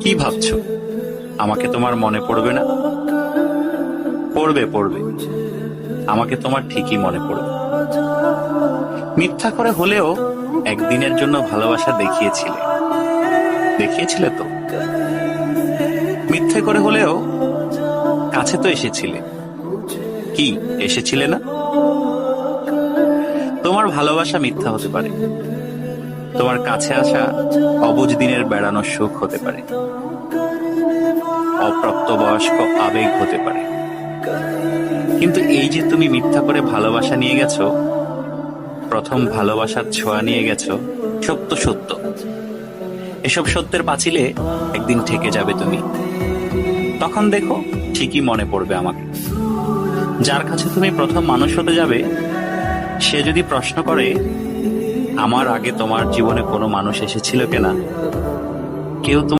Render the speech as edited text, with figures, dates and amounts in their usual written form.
কি ভাবছো? আমাকে তোমার মনে পড়বে না? পড়বে পড়বে, আমাকে তোমার ঠিকই মনে পড়বে। মিথ্যা করে হলেও একদিনের জন্য ভালোবাসা দেখিয়েছিলে, দেখিয়েছিলে তো। মিথ্যে করে হলেও কাছে তো এসেছিলে, কি এসেছিলে না? তোমার ভালোবাসা মিথ্যা হতে পারে, তোমার কাছে আসা অবুঝ দিনের বেড়ানোর সুখ হতে পারে, অপ্রাপ্তবয়স্ক আবেগ হতে পারে। কিন্তু এই যে তুমি মিথ্যা করে ভালোবাসা নিয়ে গেছো, প্রথম ভালোবাসার ছোঁয়া নিয়ে গেছো, সত্য সত্য। এসব সত্যের পাঁচিলে একদিন ঠেকে যাবে তুমি। তখন দেখো, ঠিকই মনে পড়বে আমাকে। যার কাছে তুমি প্রথম মানুষ হতে যাবে, সে যদি প্রশ্ন করে আমার আগে তোমার জীবনে কোনো মানুষ এসেছিল কিনা, কেউ